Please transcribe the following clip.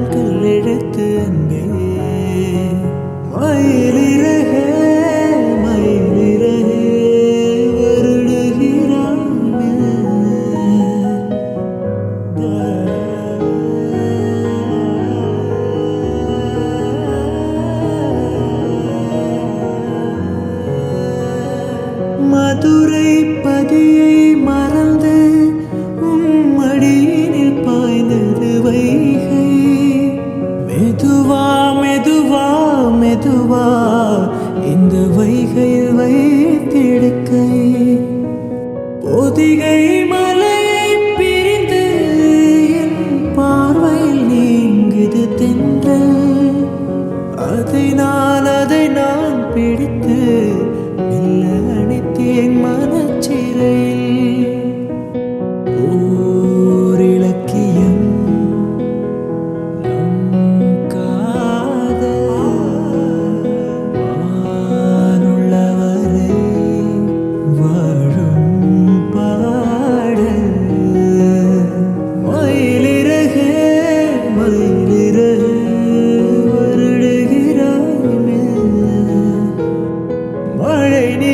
நான் கல்லெழுத்து அன்பே மயிலிறகே மயிலிறகே வருடுகிறாமே மதுரை பதியை மறந்து மடியினில் பாய்ந்தது வைகை மெதுவா மெதுவா மெதுவா இந்த வைகையில் வைத்திடுக்கை பொதிகை மலையை பிரிந்து என் பார்வையில் நீங்குது தென்றல் அதை நான் பிடித்து மெல்ல அணித்தேன் மனச்சிறையில் மழை நீ